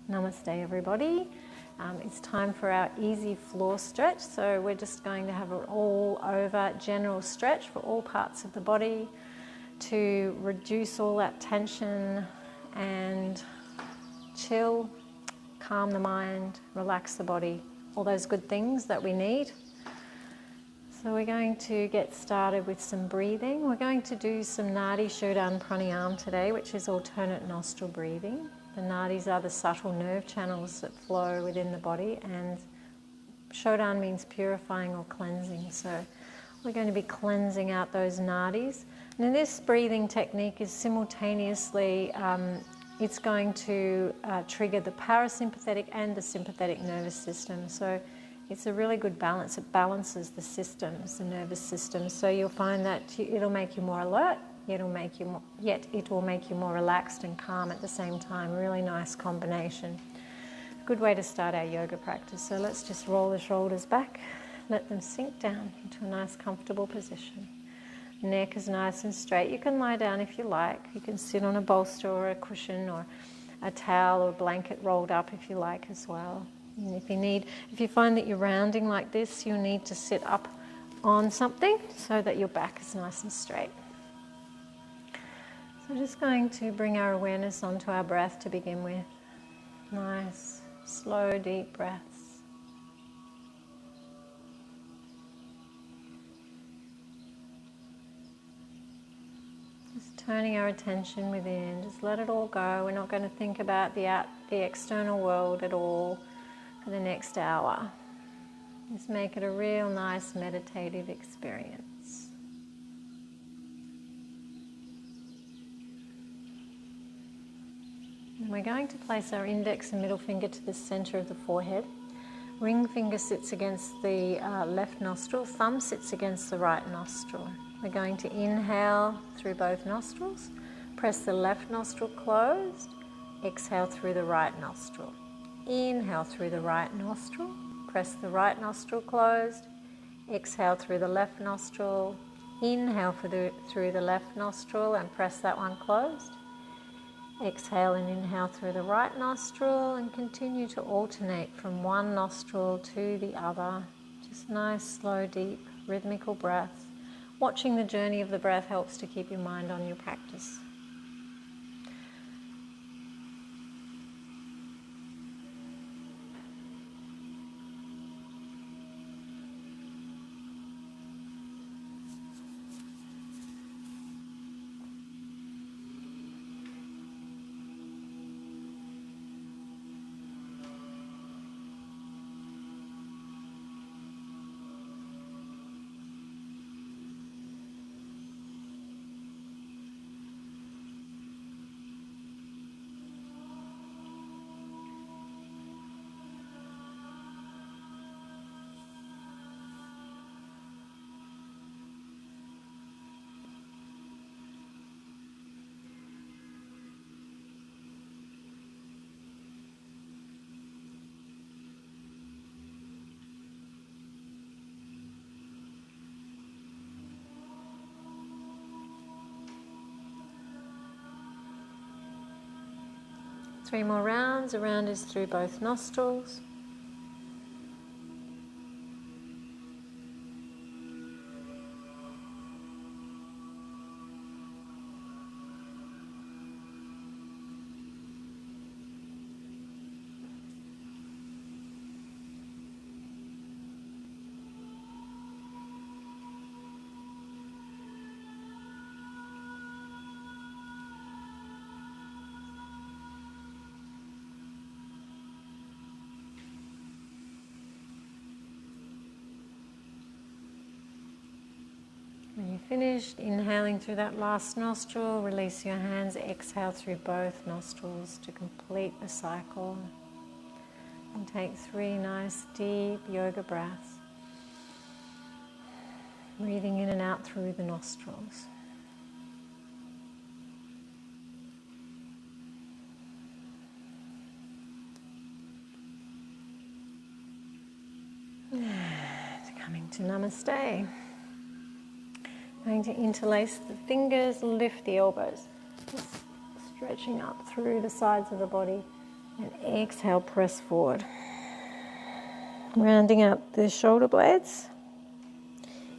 Namaste everybody. It's time for our easy floor stretch. So we're just going to have an all over general stretch for all parts of the body to reduce all that tension and chill, calm the mind, relax the body, all those good things that we need. So we're going to get started with some breathing. We're going to do some Nadi Shodhan Pranayam today, which is alternate nostril breathing. The nadis are the subtle nerve channels that flow within the body, and Shodhan means purifying or cleansing. So we're going to be cleansing out those nadis. And in this breathing technique is simultaneously, it's going to trigger the parasympathetic and the sympathetic nervous system. So it's a really good balance. It balances the systems, the nervous system. So you'll find that it'll make you more alert, yet it will make you more relaxed and calm at the same time. Really nice combination. Good way to start our yoga practice. So let's just roll the shoulders back, let them sink down into a nice comfortable position. Neck is nice and straight. You can lie down if you like. You can sit on a bolster or a cushion or a towel or blanket rolled up if you like as well. And if you find that you're rounding like this, you'll need to sit up on something so that your back is nice and straight. So just going to bring our awareness onto our breath to begin with. Nice, slow, deep breaths. Just turning our attention within, just let it all go. We're not going to think about the external world at all for the next hour. Just make it a real nice meditative experience. And we're going to place our index and middle finger to the center of the forehead. Ring finger sits against the left nostril, thumb sits against the right nostril. We're going to inhale through both nostrils, press the left nostril closed, exhale through the right nostril. Inhale through the right nostril, press the right nostril closed, exhale through the left nostril, inhale through the left nostril and press that one closed. Exhale and inhale through the right nostril and continue to alternate from one nostril to the other. Just nice, slow, deep, rhythmical breath. Watching the journey of the breath helps to keep your mind on your practice. Three more rounds. A round is through both nostrils. When you're finished inhaling through that last nostril, release your hands, exhale through both nostrils to complete the cycle. And take 3 nice deep yoga breaths, breathing in and out through the nostrils. And coming to Namaste. Going to interlace the fingers, lift the elbows, just stretching up through the sides of the body, And exhale, press forward. Rounding out the shoulder blades.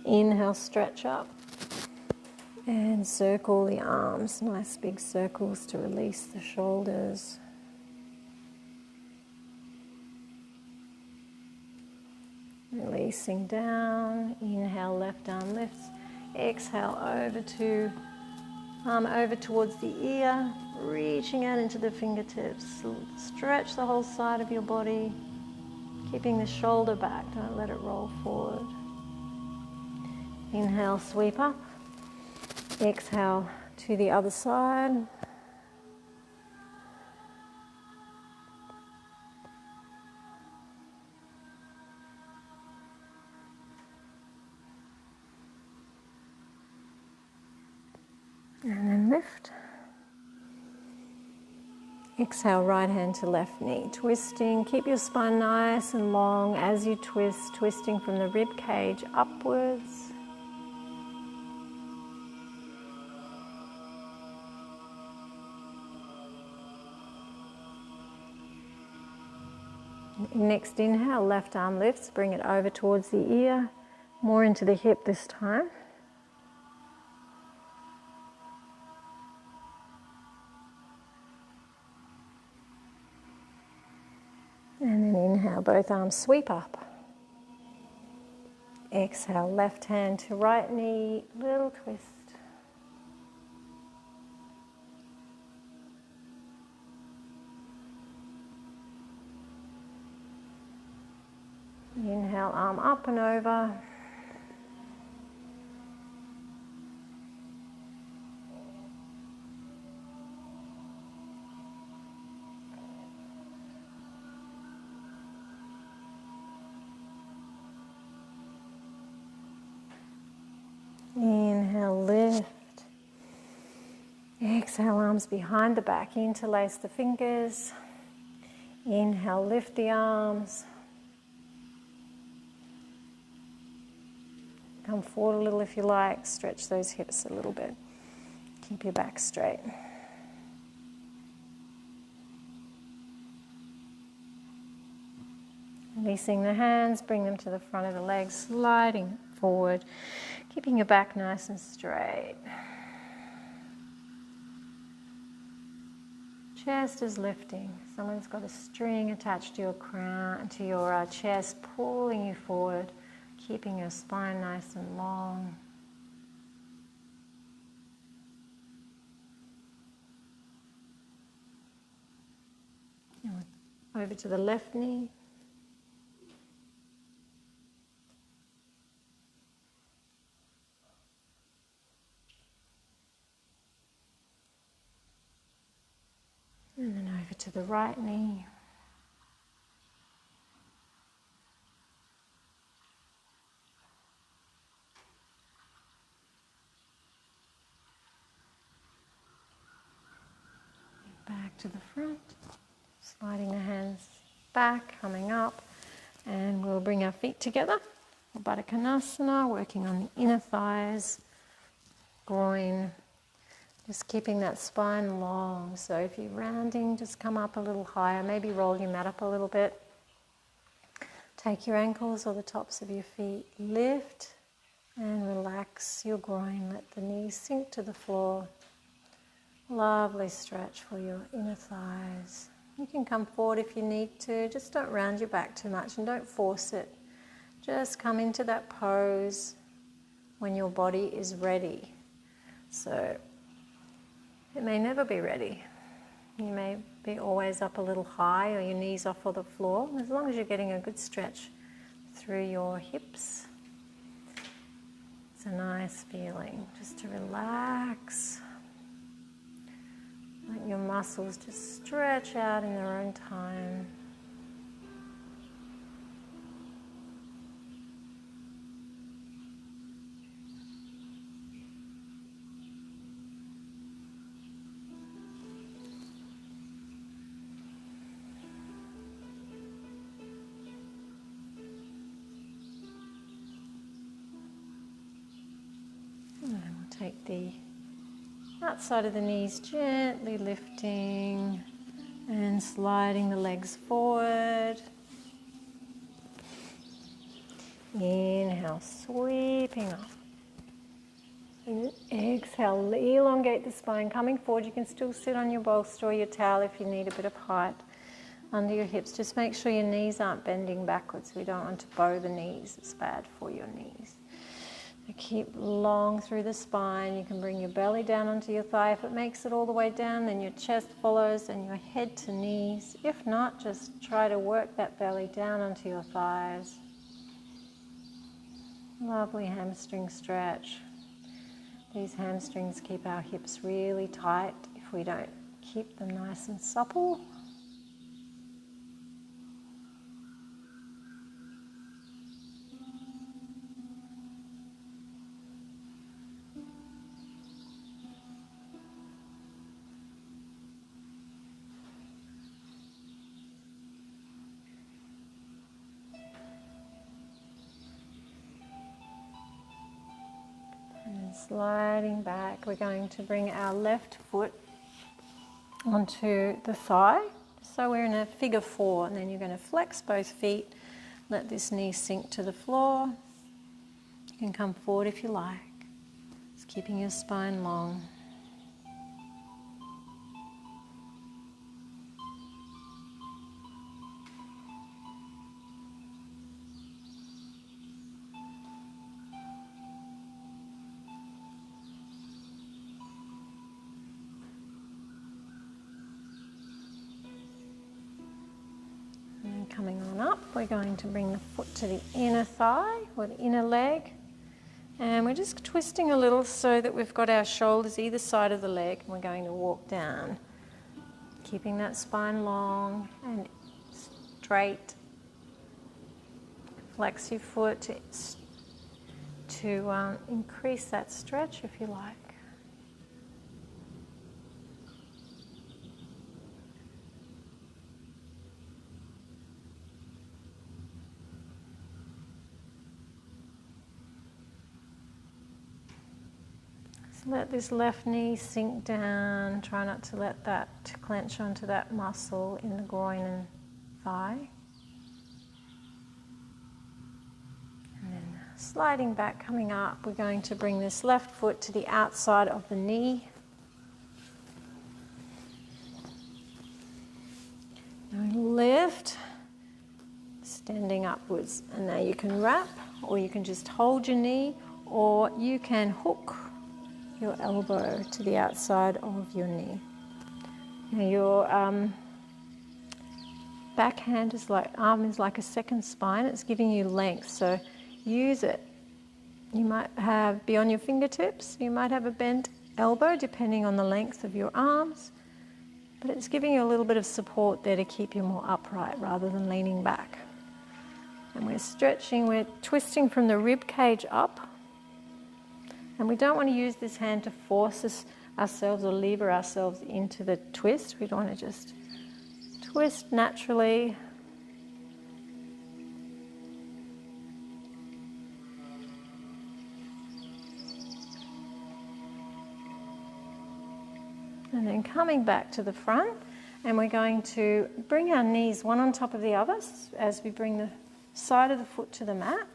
Inhale, stretch up. And circle the arms, nice big circles to release the shoulders. Releasing down, inhale, left arm lifts. Exhale, arm over towards the ear, reaching out into the fingertips. Stretch the whole side of your body, keeping the shoulder back, don't let it roll forward. Inhale, sweep up. Exhale to the other side. And then lift. Exhale, right hand to left knee, twisting. Keep your spine nice and long as you twist, twisting from the rib cage upwards. Next inhale, left arm lifts, bring it over towards the ear, more into the hip this time. And then inhale, both arms sweep up. Exhale, left hand to right knee, little twist. Inhale, arm up and over. Inhale, lift. Exhale, arms behind the back, interlace the fingers. Inhale, lift the arms. Come forward a little if you like, stretch those hips a little bit. Keep your back straight. Releasing the hands, bring them to the front of the legs, sliding forward, keeping your back nice and straight. Chest is lifting. Someone's got a string attached to your crown, to your chest, pulling you forward, keeping your spine nice and long. Over to the left knee. And then over to the right knee. Back to the front. Sliding the hands back, coming up. And we'll bring our feet together. Baddha Konasana, working on the inner thighs, groin. Just keeping that spine long. So if you're rounding, just come up a little higher. Maybe roll your mat up a little bit. Take your ankles or the tops of your feet. Lift and relax your groin. Let the knees sink to the floor. Lovely stretch for your inner thighs. You can come forward if you need to. Just don't round your back too much and don't force it. Just come into that pose when your body is ready. So it may never be ready. You may be always up a little high or your knees off of the floor. As long as you're getting a good stretch through your hips, it's a nice feeling just to relax. Let your muscles just stretch out in their own time. And we'll take the outside of the knees gently lifting And sliding the legs forward. Inhale, sweeping up. And exhale, elongate the spine, coming forward. You can still sit on your bolster or your towel if you need a bit of height under your hips. Just make sure your knees aren't bending backwards. We don't want to bow the knees. It's bad for your knees. So keep long through the spine. You can bring your belly down onto your thigh. If it makes it all the way down, then your chest follows and your head to knees. If not, just try to work that belly down onto your thighs. Lovely hamstring stretch. These hamstrings keep our hips really tight if we don't keep them nice and supple. And sliding back, we're going to bring our left foot onto the thigh. So we're in a figure 4, and then you're going to flex both feet, let this knee sink to the floor. You can come forward if you like, just keeping your spine long. Coming on up, we're going to bring the foot to the inner thigh or the inner leg, and we're just twisting a little so that we've got our shoulders either side of the leg, and we're going to walk down, keeping that spine long and straight. Flex your foot to increase that stretch if you like. Let this left knee sink down. Try not to let that clench onto that muscle in the groin and thigh. And then sliding back, coming up, we're going to bring this left foot to the outside of the knee. Now lift, extending upwards. And now you can wrap, or you can just hold your knee, or you can hook your elbow to the outside of your knee. Now your backhand arm is like a second spine. It's giving you length, so use it. You might be on your fingertips. You might have a bent elbow depending on the length of your arms, but it's giving you a little bit of support there to keep you more upright rather than leaning back. And we're stretching, we're twisting from the rib cage up. And we don't want to use this hand to force ourselves or lever ourselves into the twist. We want to just twist naturally. And then coming back to the front, and we're going to bring our knees one on top of the other as we bring the side of the foot to the mat.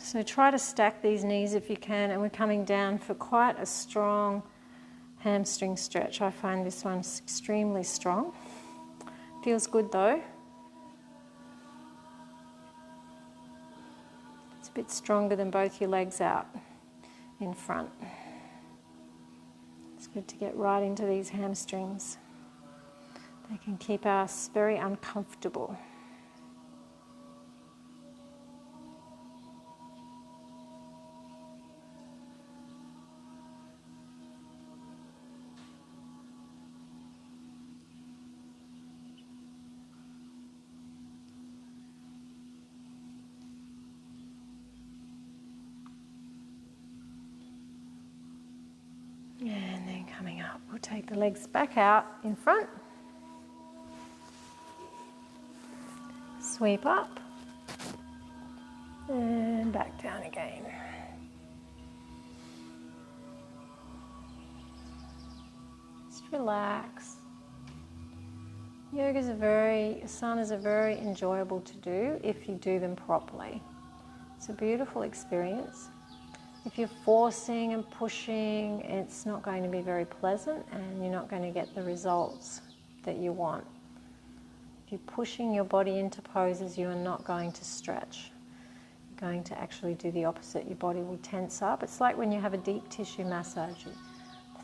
So try to stack these knees if you can, and we're coming down for quite a strong hamstring stretch. I find this one's extremely strong. Feels good though. It's a bit stronger than both your legs out in front. It's good to get right into these hamstrings. They can keep us very uncomfortable. And then coming up, we'll take the legs back out in front. Sweep up. And back down again. Just relax. Asanas are very enjoyable to do if you do them properly. It's a beautiful experience. If you're forcing and pushing, it's not going to be very pleasant and you're not going to get the results that you want. If you're pushing your body into poses, you are not going to stretch. You're going to actually do the opposite. Your body will tense up. It's like when you have a deep tissue massage. The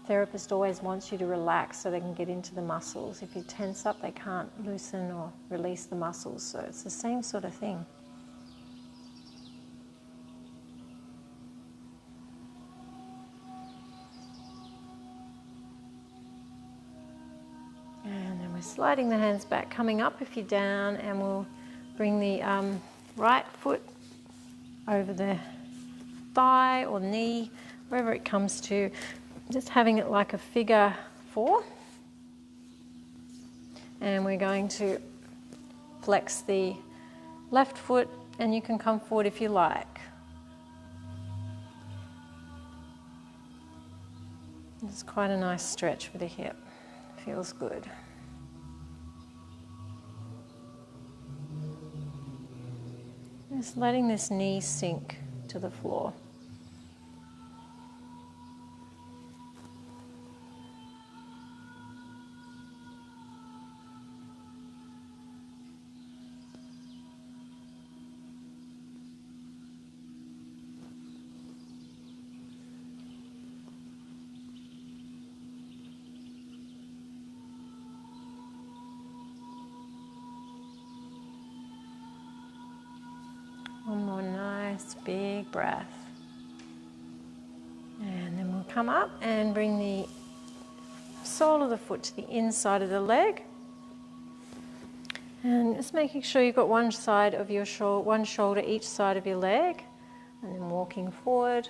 therapist always wants you to relax so they can get into the muscles. If you tense up, they can't loosen or release the muscles. So it's the same sort of thing. And then we're sliding the hands back, coming up if you're down, and we'll bring the right foot over the thigh or knee, wherever it comes to, just having it like a figure 4. And we're going to flex the left foot, and you can come forward if you like. It's quite a nice stretch for the hip. Feels good. Just letting this knee sink to the floor. One more nice big breath. And then we'll come up and bring the sole of the foot to the inside of the leg. And just making sure you've got one side of your one shoulder each side of your leg. And then walking forward.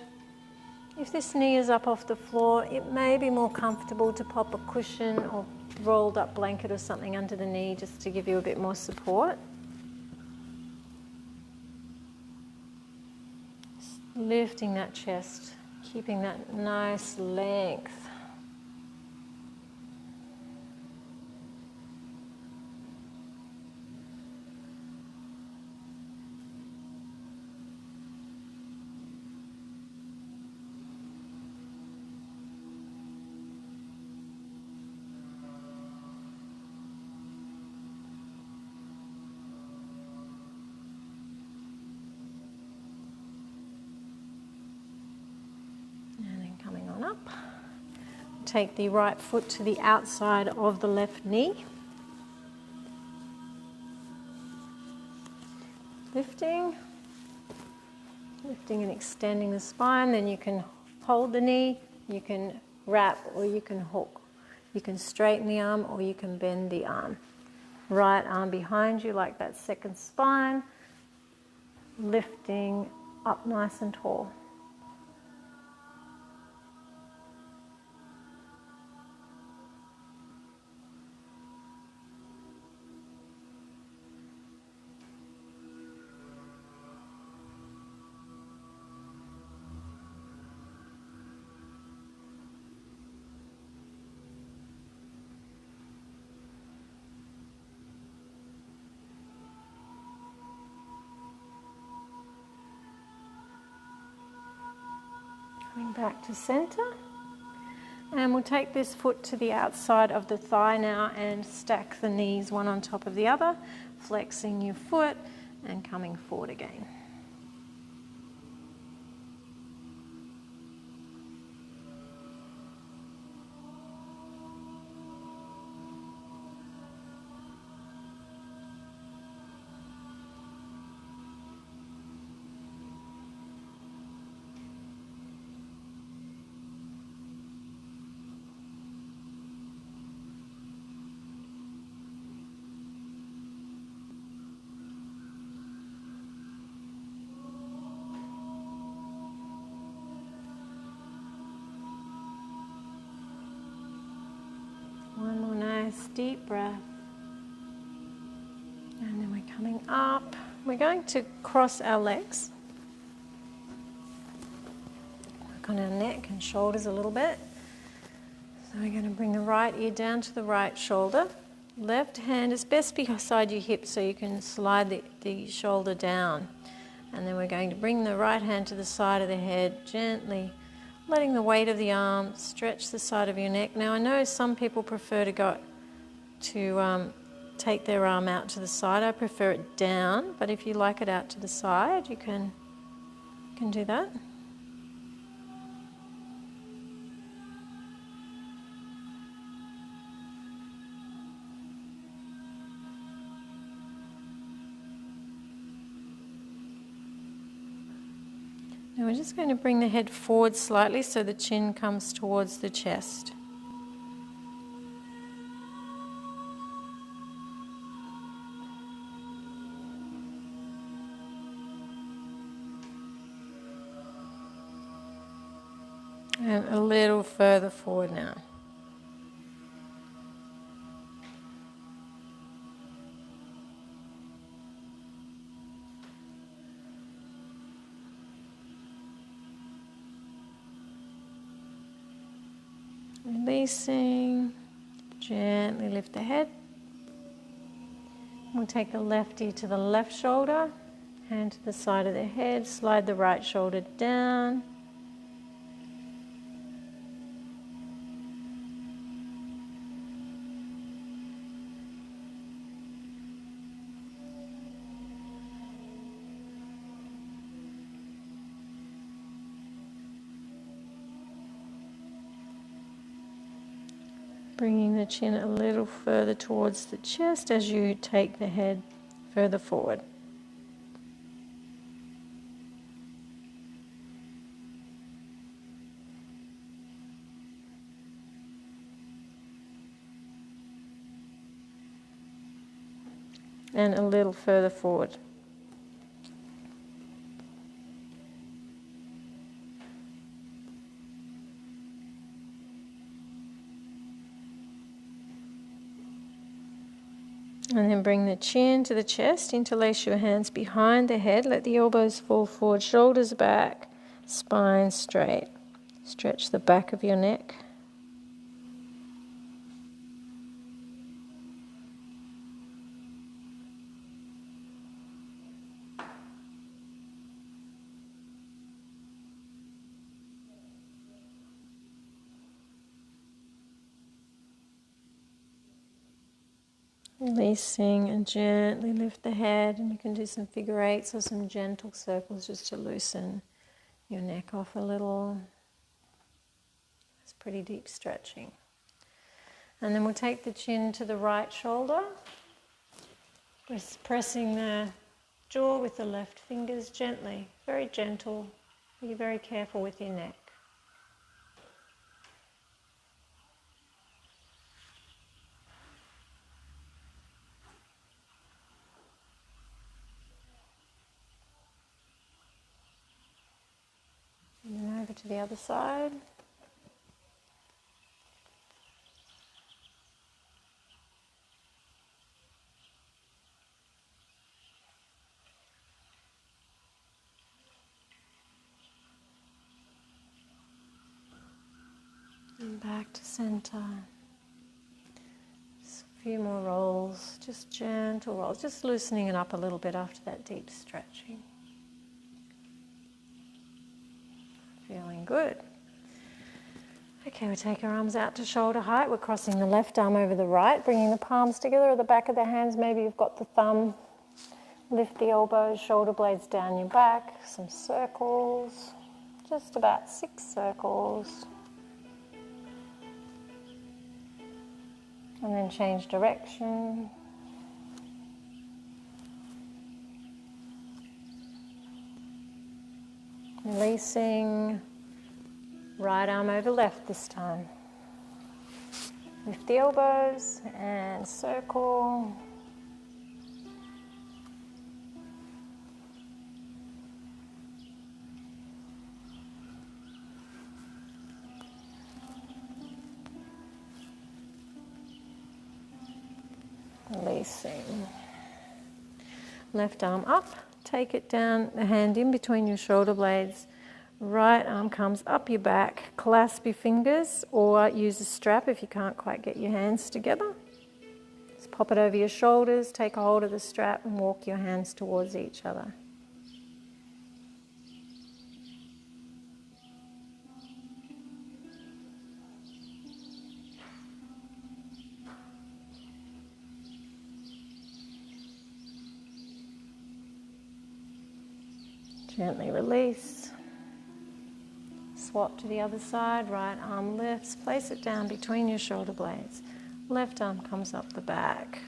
If this knee is up off the floor, it may be more comfortable to pop a cushion or rolled up blanket or something under the knee just to give you a bit more support. Lifting that chest, keeping that nice length. Up. Take the right foot to the outside of the left knee. Lifting and extending the spine. Then you can hold the knee, you can wrap or you can hook. You can straighten the arm or you can bend the arm. Right arm behind you like that second spine. Lifting up nice and tall. Coming back to center, and we'll take this foot to the outside of the thigh now and stack the knees one on top of the other, flexing your foot and coming forward again. One more nice deep breath. And then we're coming up. We're going to cross our legs. Work on our neck and shoulders a little bit. So we're going to bring the right ear down to the right shoulder. left hand is best beside your hip so you can slide the shoulder down. And then we're going to bring the right hand to the side of the head, gently letting the weight of the arm stretch the side of your neck. Now I know some people prefer to take their arm out to the side. I prefer it down, but if you like it out to the side, you can do that. Now we're just going to bring the head forward slightly so the chin comes towards the chest. And a little further forward now. Releasing, gently lift the head. We'll take the left ear to the left shoulder, hand to the side of the head, slide the right shoulder down. Bringing the chin a little further towards the chest as you take the head further forward. And a little further forward. And then bring the chin to the chest, interlace your hands behind the head, let the elbows fall forward, shoulders back, spine straight. Stretch the back of your neck. Releasing and gently lift the head, and you can do some figure eights or some gentle circles just to loosen your neck off a little. It's pretty deep stretching. And then we'll take the chin to the right shoulder, pressing the jaw with the left fingers gently, very gentle. Be very careful with your neck. And then over to the other side. And back to center. Just a few more rolls, just gentle rolls, just loosening it up a little bit after that deep stretching. Feeling good. Okay, we'll take our arms out to shoulder height. We're crossing the left arm over the right, bringing the palms together at the back of the hands. Maybe you've got the thumb. Lift the elbows, shoulder blades down your back. Some circles, just about 6 circles. And then change direction. Releasing, right arm over left this time. Lift the elbows and circle. Releasing. Left arm up. Take it down, the hand in between your shoulder blades. Right arm comes up your back. Clasp your fingers or use a strap if you can't quite get your hands together. Just pop it over your shoulders, take a hold of the strap and walk your hands towards each other. Gently release. Swap to the other side, right arm lifts, place it down between your shoulder blades. Left arm comes up the back,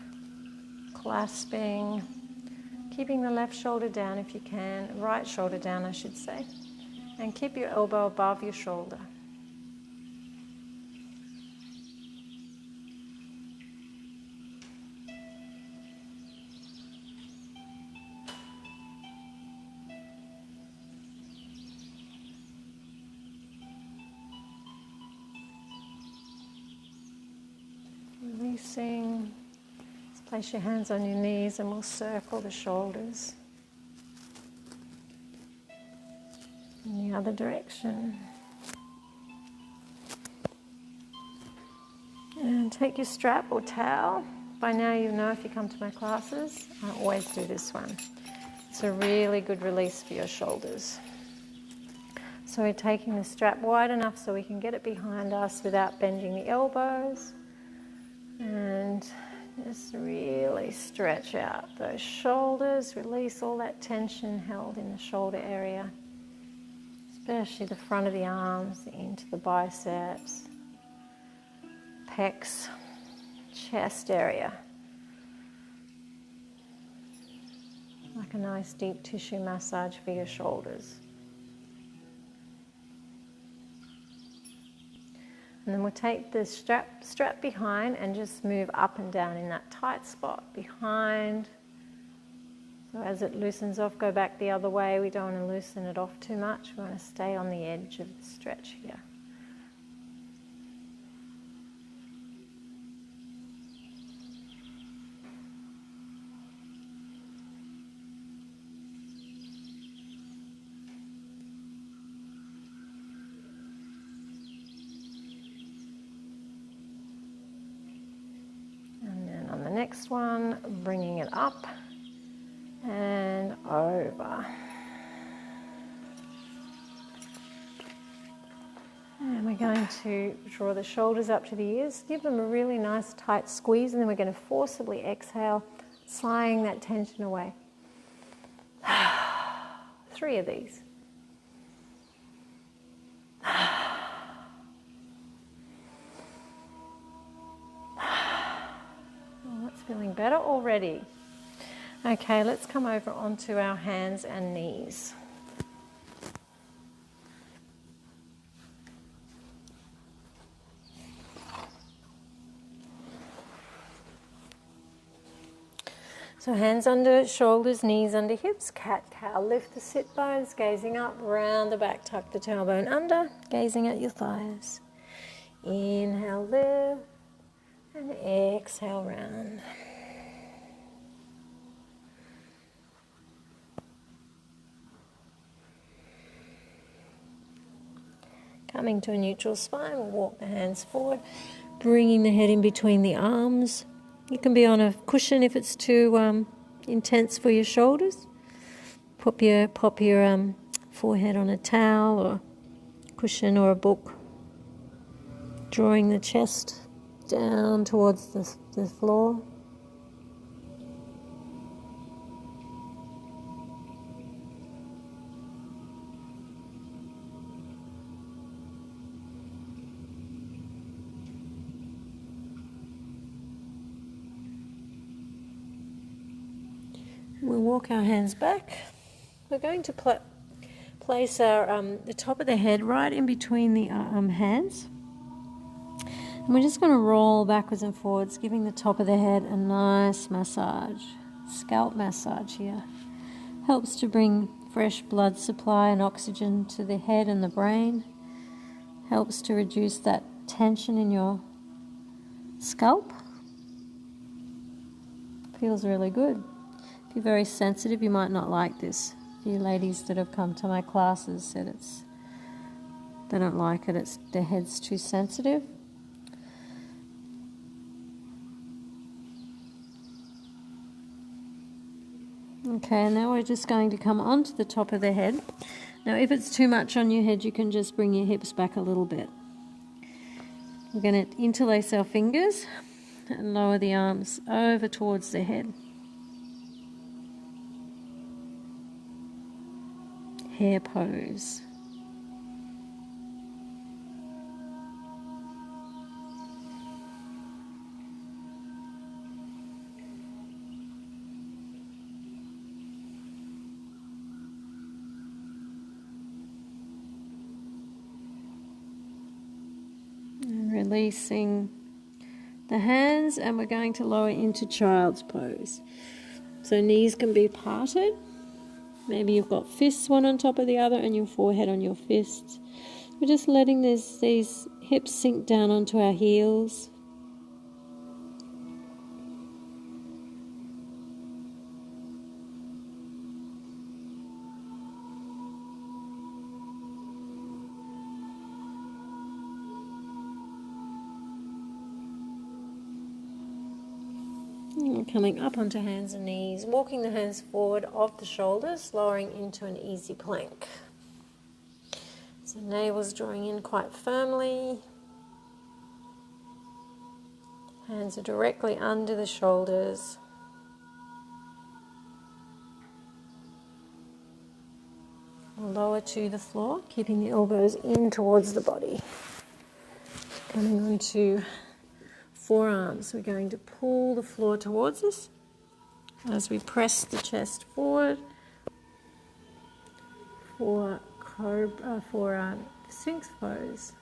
clasping, keeping the left shoulder down if you can, right shoulder down I should say, and keep your elbow above your shoulder. Releasing. Just place your hands on your knees and we'll circle the shoulders in the other direction. And take your strap or towel. By now you know if you come to my classes, I always do this one. It's a really good release for your shoulders. So we're taking the strap wide enough so we can get it behind us without bending the elbows. And just really stretch out those shoulders, release all that tension held in the shoulder area, especially the front of the arms, into the biceps, pecs, chest area. Like a nice deep tissue massage for your shoulders. And then we'll take the strap behind and just move up and down in that tight spot behind. So as it loosens off, go back the other way. We don't want to loosen it off too much. We want to stay on the edge of the stretch here. Next one, bringing it up and over. And we're going to draw the shoulders up to the ears, give them a really nice tight squeeze, and then we're going to forcibly exhale, sighing that tension away. 3 of these. Feeling better already. Okay, let's come over onto our hands and knees. So hands under shoulders, knees under hips, cat-cow. Lift the sit bones, gazing up, round the back, tuck the tailbone under, gazing at your thighs. Inhale, lift. And exhale round. Coming to a neutral spine, we'll walk the hands forward, bringing the head in between the arms. You can be on a cushion if it's too intense for your shoulders. Pop your forehead on a towel or cushion or a book, drawing the chest down towards the floor. We'll walk our hands back. We're going to place our the top of the head right in between the hands. And we're just going to roll backwards and forwards, giving the top of the head a nice massage. Scalp massage here. Helps to bring fresh blood supply and oxygen to the head and the brain. Helps to reduce that tension in your scalp. Feels really good. If you're very sensitive, you might not like this. A few ladies that have come to my classes said they don't like it. Their head's too sensitive. Okay, now we're just going to come onto the top of the head. Now if it's too much on your head, you can just bring your hips back a little bit. We're going to interlace our fingers and lower the arms over towards the head. Hair pose. And releasing the hands, and we're going to lower into child's pose. So knees can be parted. Maybe you've got fists one on top of the other and your forehead on your fists. We're just letting these hips sink down onto our heels. And we're coming up onto hands and knees, walking the hands forward off the shoulders, lowering into an easy plank. So navel's drawing in quite firmly. Hands are directly under the shoulders. Lower to the floor, keeping the elbows in towards the body. Coming onto forearms, we're going to pull the floor towards us as we press the chest forward for Sphinx pose.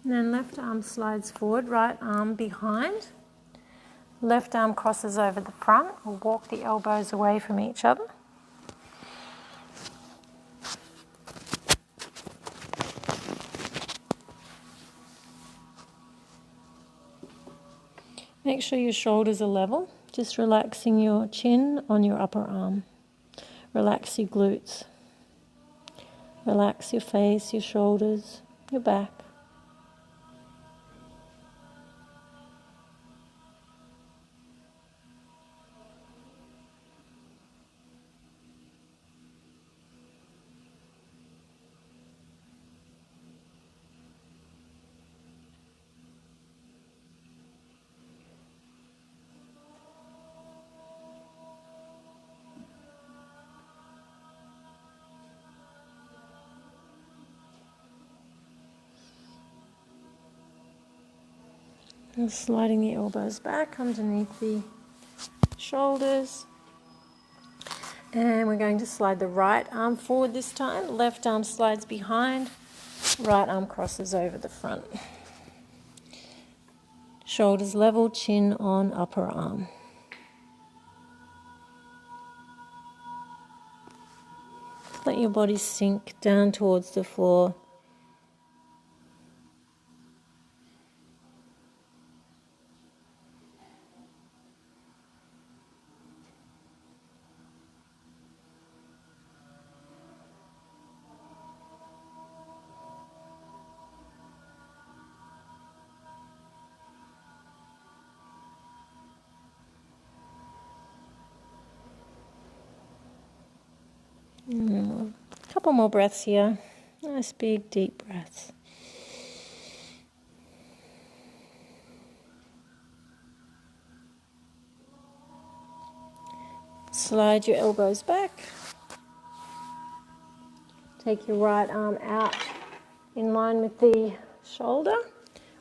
And then left arm slides forward, right arm behind. Left arm crosses over the front. We'll walk the elbows away from each other. Make sure your shoulders are level. Just relaxing your chin on your upper arm. Relax your glutes. Relax your face, your shoulders, your back. And sliding the elbows back underneath the shoulders. And we're going to slide the right arm forward this time. Left arm slides behind. Right arm crosses over the front. Shoulders level, chin on upper arm. Let your body sink down towards the floor. A couple more breaths here. Nice big deep breaths. Slide your elbows back. Take your right arm out in line with the shoulder,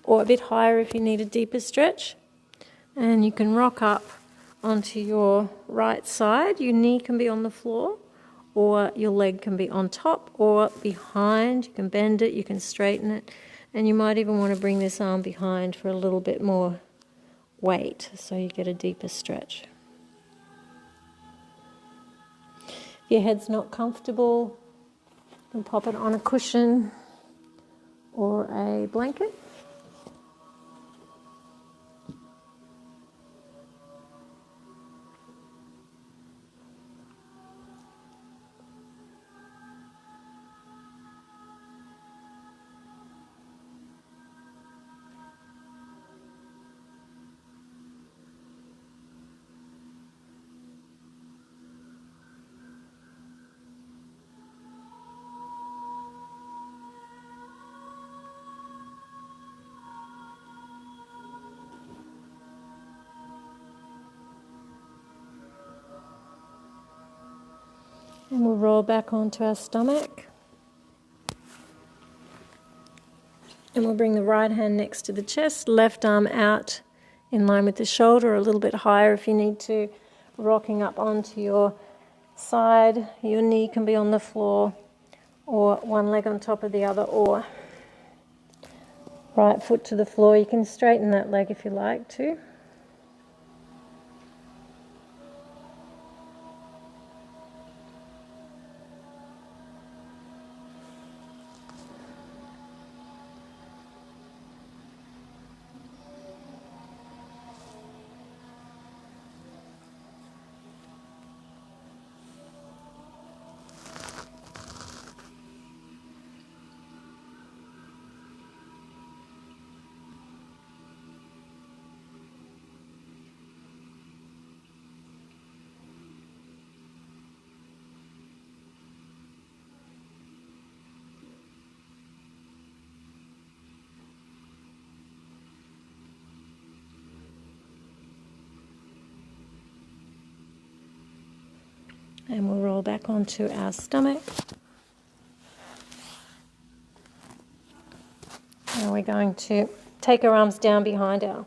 or a bit higher if you need a deeper stretch. And you can rock up onto your right side. Your knee can be on the floor, or your leg can be on top or behind. You can bend it, you can straighten it, and you might even want to bring this arm behind for a little bit more weight so you get a deeper stretch. If your head's not comfortable, you can pop it on a cushion or a blanket. And we'll roll back onto our stomach. And we'll bring the right hand next to the chest, left arm out in line with the shoulder, a little bit higher if you need to, rocking up onto your side. Your knee can be on the floor, or one leg on top of the other, or right foot to the floor. You can straighten that leg if you like to. And we'll roll back onto our stomach. Now we're going to take our arms down behind our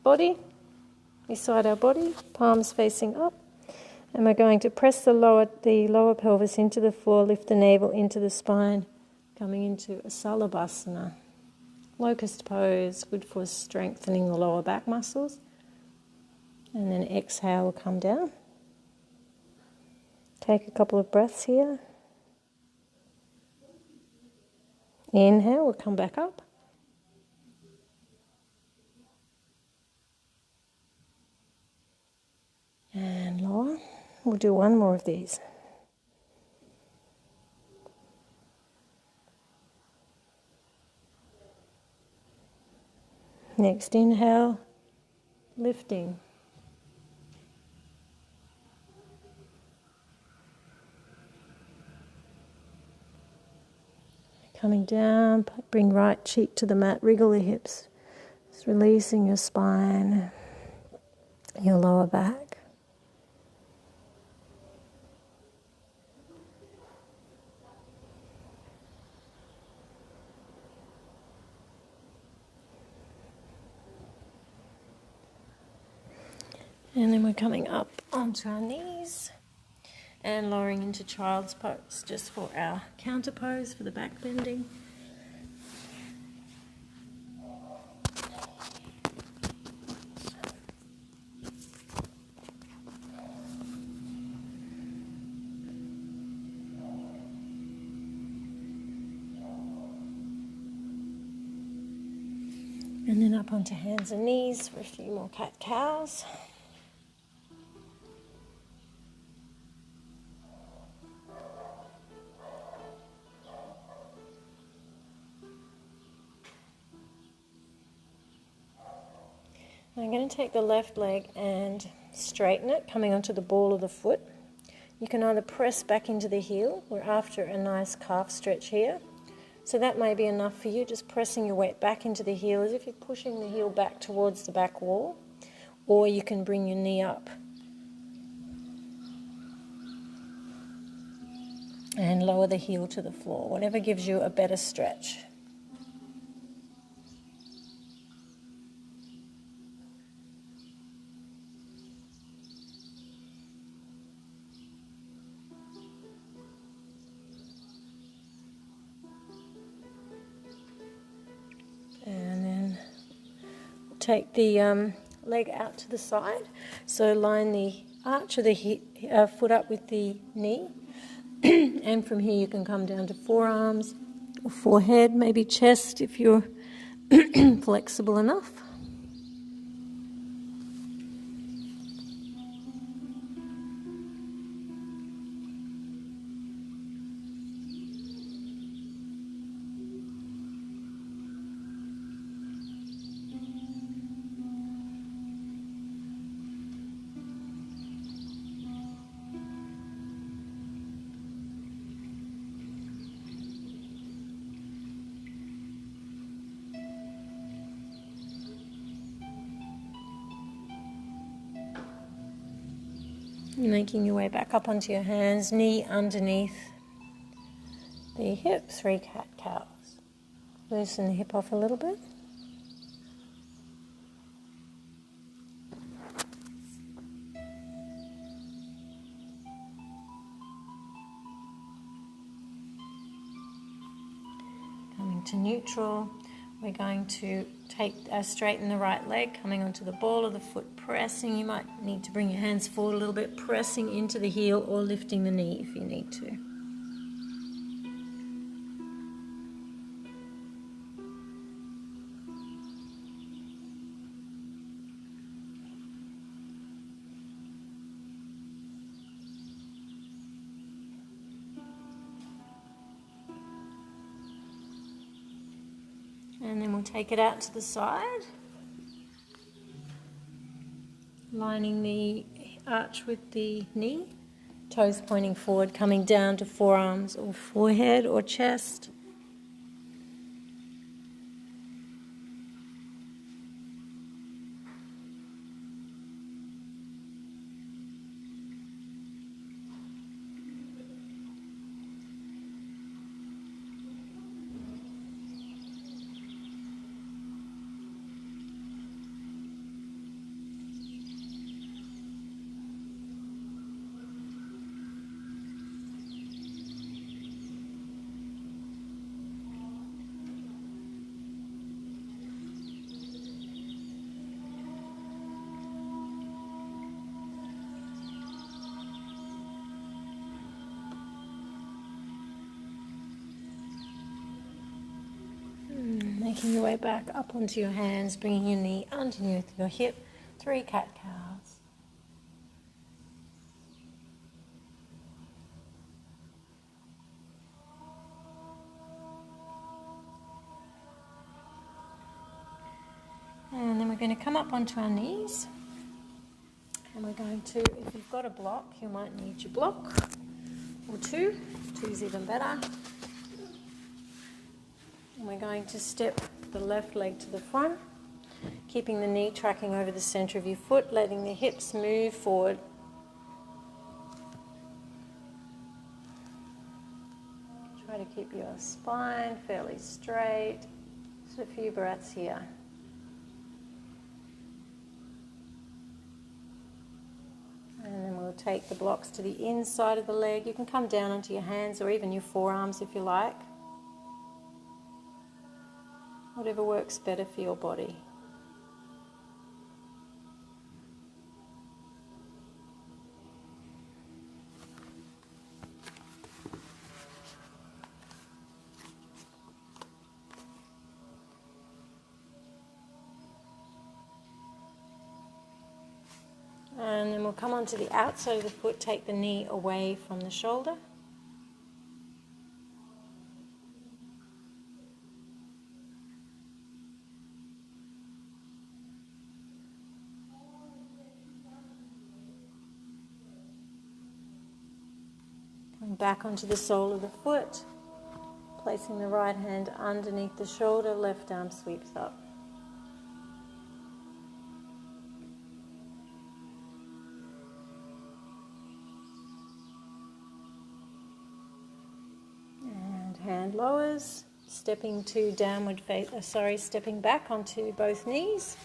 body, beside our body, palms facing up. And we're going to press the lower pelvis into the floor, lift the navel into the spine, coming into a salabhasana. Locust pose, good for strengthening the lower back muscles. And then exhale, we'll come down. Take a couple of breaths here. Inhale, we'll come back up. And lower. We'll do one more of these. Next inhale, lifting. Coming down, bring right cheek to the mat, wriggle the hips. Just releasing your spine, your lower back. And then we're coming up onto our knees and lowering into child's pose, just for our counter pose for the back bending. And then up onto hands and knees for a few more cat-cows. I'm going to take the left leg and straighten it, coming onto the ball of the foot. You can either press back into the heel. We're after a nice calf stretch here. So that may be enough for you, just pressing your weight back into the heel as if you're pushing the heel back towards the back wall. Or you can bring your knee up and lower the heel to the floor, whatever gives you a better stretch. And then take the leg out to the side. So line the arch of the foot up with the knee. And from here you can come down to forearms or forehead, maybe chest if you're flexible enough. You're making your way back up onto your hands, knee underneath the hip, 3 cat-cows. Loosen the hip off a little bit. Coming to neutral, we're going to straighten the right leg, coming onto the ball of the foot, pressing. You might need to bring your hands forward a little bit, pressing into the heel or lifting the knee if you need to. And then we'll take it out to the side, lining the arch with the knee, toes pointing forward, coming down to forearms or forehead or chest. Making your way back up onto your hands, bringing your knee underneath your hip, 3 cat-cows. And then we're going to come up onto our knees. And we're going to, if you've got a block, you might need your block, or 2. 2's even better. And we're going to step the left leg to the front, keeping the knee tracking over the centre of your foot, letting the hips move forward. Try to keep your spine fairly straight. Just a few breaths here. And then we'll take the blocks to the inside of the leg. You can come down onto your hands or even your forearms if you like. Whatever works better for your body. And then we'll come onto the outside of the foot, take the knee away from the shoulder. Back onto the sole of the foot, placing the right hand underneath the shoulder, left arm sweeps up. And hand lowers, stepping to stepping back onto both knees.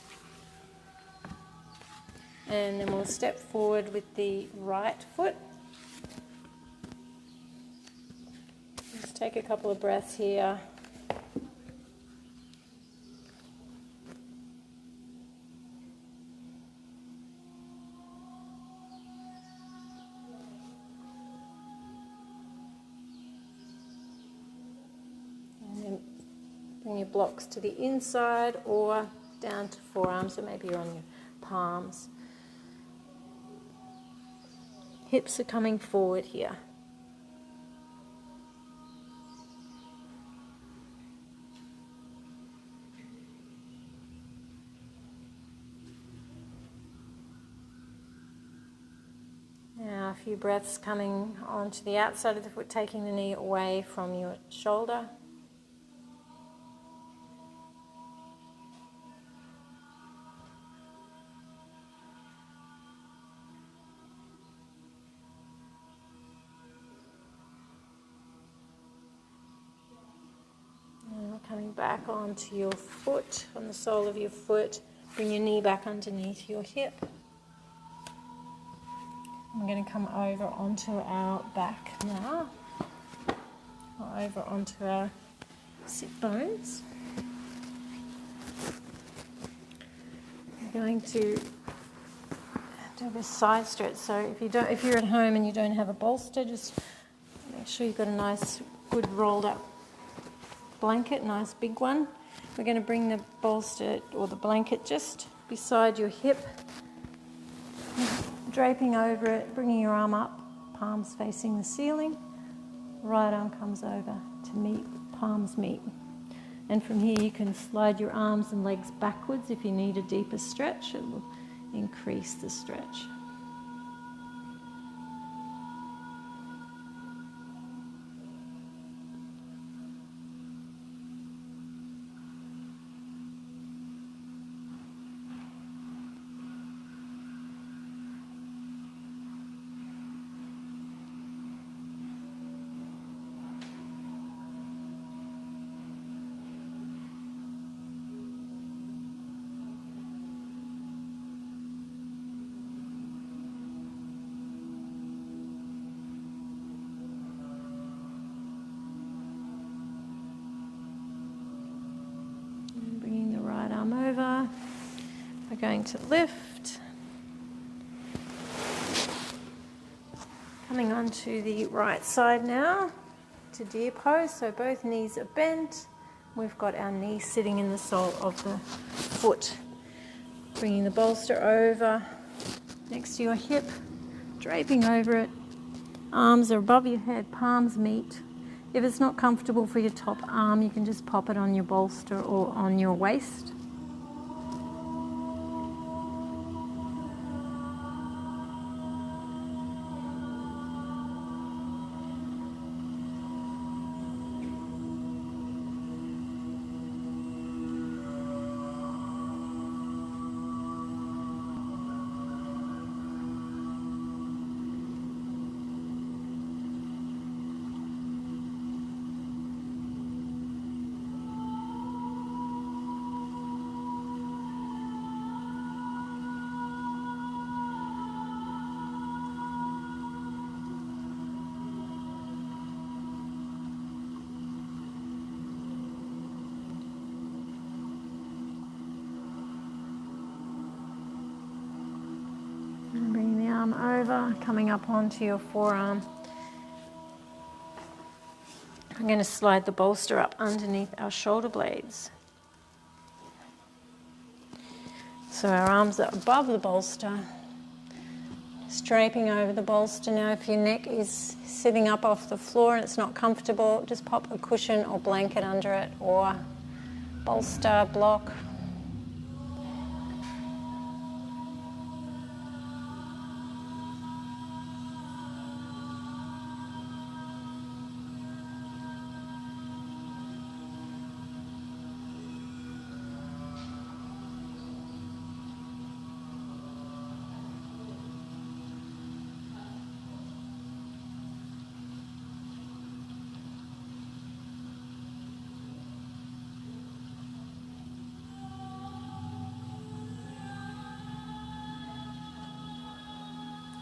And then we'll step forward with the right foot. Let's take a couple of breaths here. And then bring your blocks to the inside or down to forearms, or maybe you're on your palms. Hips are coming forward here. Now a few breaths coming onto the outside of the foot, taking the knee away from your shoulder. Coming back onto your foot, on the sole of your foot. Bring your knee back underneath your hip. I'm going to come over onto our back now, or over onto our sit bones. I'm going to do a side stretch. So if you're at home and you don't have a bolster, just make sure you've got a nice, good rolled up blanket, nice big one. We're going to bring the bolster or the blanket just beside your hip, draping over it, bringing your arm up, palms facing the ceiling. Right arm comes over to meet, palms meet. And from here you can slide your arms and legs backwards if you need a deeper stretch. It will increase the stretch. Bringing the right arm over. We're going to lift. Coming onto the right side now to deer pose. So both knees are bent. We've got our knees sitting in the sole of the foot. Bringing the bolster over next to your hip, draping over it. Arms are above your head, palms meet. If it's not comfortable for your top arm, you can just pop it on your bolster or on your waist. And bring the arm over, coming up onto your forearm. I'm going to slide the bolster up underneath our shoulder blades. So our arms are above the bolster, just draping over the bolster. Now if your neck is sitting up off the floor and it's not comfortable, just pop a cushion or blanket under it, or bolster, block.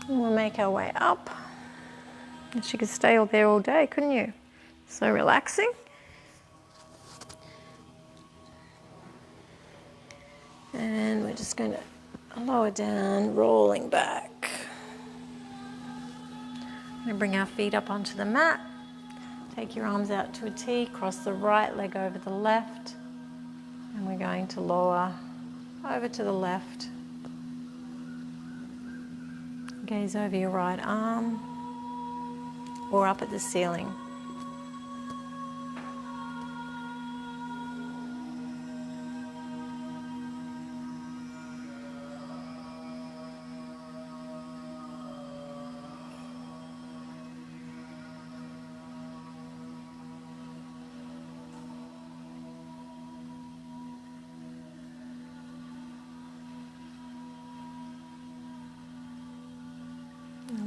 And we'll make our way up. And you could stay there all day, couldn't you? So relaxing. And we're just going to lower down, rolling back. We're going to bring our feet up onto the mat. Take your arms out to a T, cross the right leg over the left. And we're going to lower over to the left. Gaze over your right arm or up at the ceiling.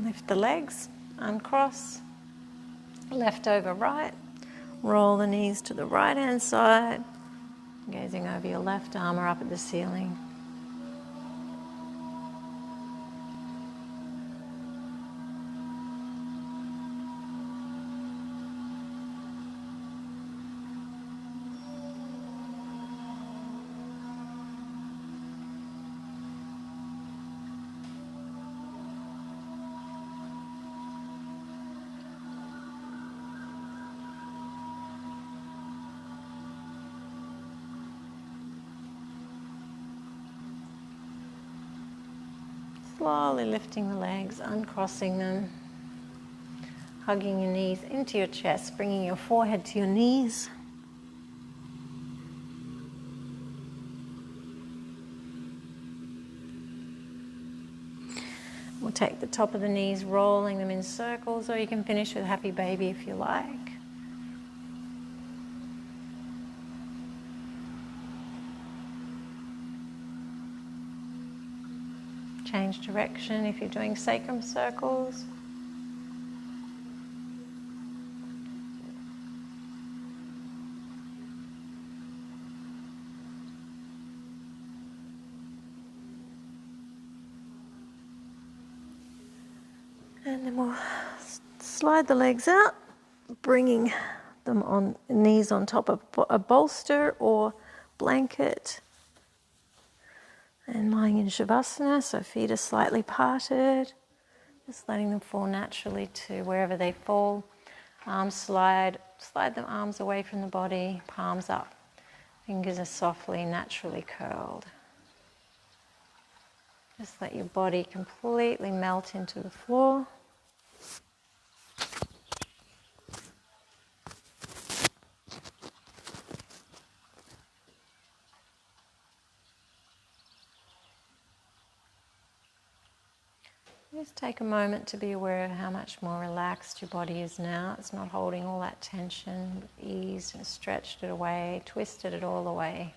Lift the legs, uncross, left over right, roll the knees to the right hand side, Gazing over your left arm or up at the ceiling. Slowly lifting the legs, uncrossing them, hugging your knees into your chest, bringing your forehead to your knees. We'll take the top of the knees, rolling them in circles, or you can finish with happy baby if you like. Change direction if you're doing sacrum circles. And then we'll slide the legs out, bringing them on knees on top of a bolster or blanket. And lying in Shavasana, so feet are slightly parted. Just letting them fall naturally to wherever they fall. Arms slide the arms away from the body, palms up. Fingers are softly, naturally curled. Just let your body completely melt into the floor. Just take a moment to be aware of how much more relaxed your body is now. It's not holding all that tension, eased and stretched it away, twisted it all away,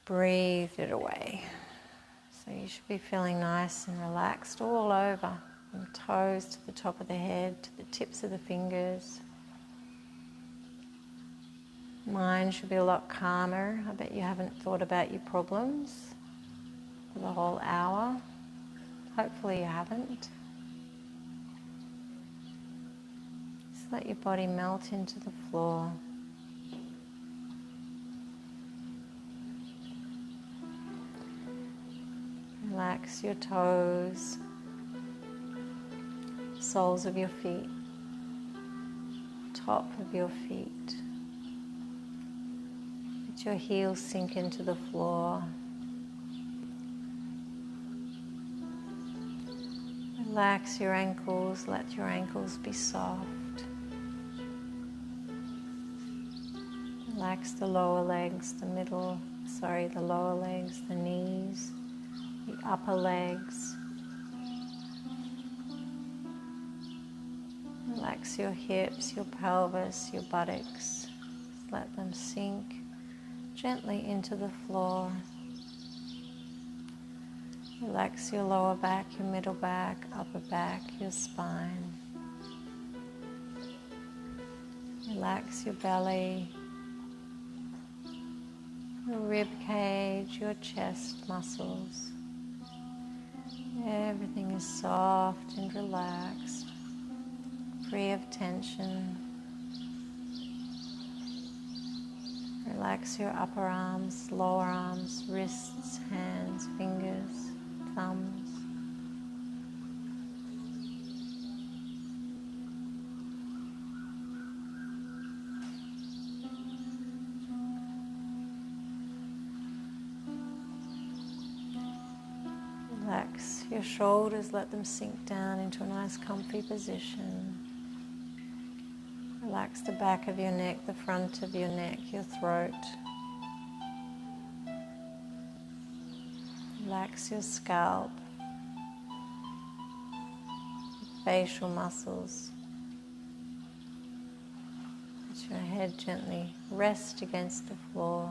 breathed it away. So you should be feeling nice and relaxed all over, from the toes to the top of the head, to the tips of the fingers. Mind should be a lot calmer. I bet you haven't thought about your problems for the whole hour. Hopefully you haven't. Just let your body melt into the floor. Relax your toes, soles of your feet, top of your feet. Let your heels sink into the floor. Relax your ankles, let your ankles be soft. Relax the lower legs, the lower legs, the knees, the upper legs. Relax your hips, your pelvis, your buttocks. Just let them sink gently into the floor. Relax your lower back, your middle back, upper back, your spine. Relax your belly, your rib cage, your chest muscles. Everything is soft and relaxed, free of tension. Relax your upper arms, lower arms, wrists, hands, fingers, thumbs. Relax your shoulders, let them sink down into a nice comfy position. Relax the back of your neck, the front of your neck, your throat. Relax your scalp, facial muscles. Let your head gently rest against the floor.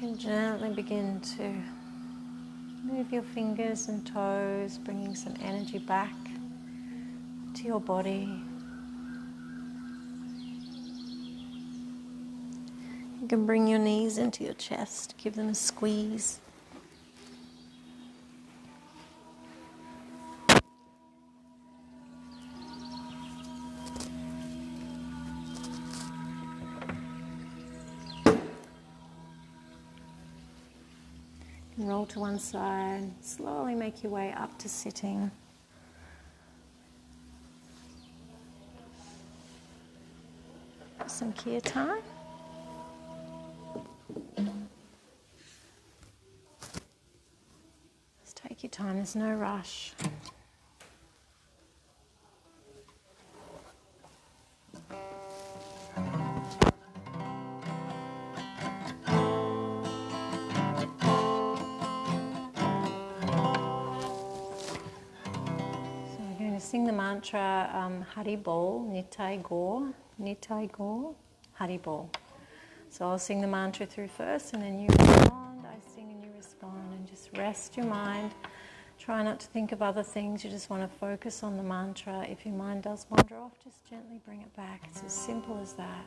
can gently begin to move your fingers and toes, bringing some energy back to your body. You can bring your knees into your chest, give them a squeeze. And roll to one side, slowly make your way up to sitting. Some kirtan. Just take your time, there's no rush. Sing the mantra Hari Bol, Nitai Gaur, Hari Bol. So I'll sing the mantra through first and then you respond, I sing and you respond, and just rest your mind. Try not to think of other things, you just want to focus on the mantra. If your mind does wander off, just gently bring it back. It's as simple as that.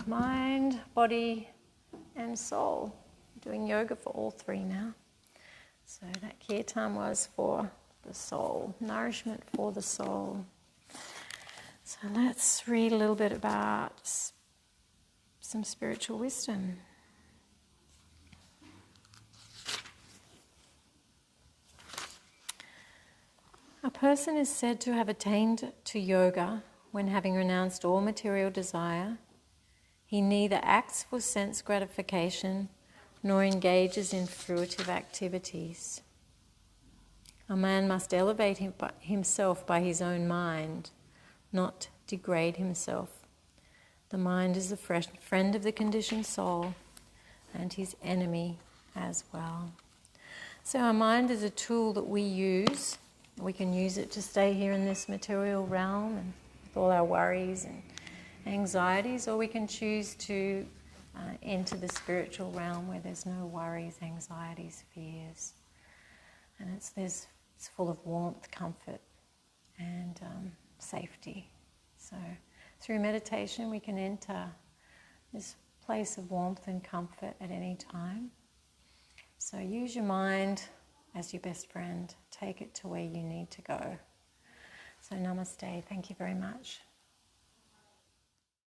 Mind, body and soul. Doing yoga for all three now. So that kirtan was for the soul, nourishment for the soul. So let's read a little bit about some spiritual wisdom. A person is said to have attained to yoga when, having renounced all material desire, He neither acts for sense gratification nor engages in fruitive activities. A man must elevate himself by his own mind, not degrade himself. The mind is the friend of the conditioned soul and his enemy as well. So our mind is a tool that we use. We can use it to stay here in this material realm and with all our worries and anxieties, or we can choose to enter the spiritual realm where there's no worries, anxieties, fears. And it's full of warmth, comfort and safety. So through meditation we can enter this place of warmth and comfort at any time. So use your mind as your best friend. Take it to where you need to go. So namaste. Thank you very much.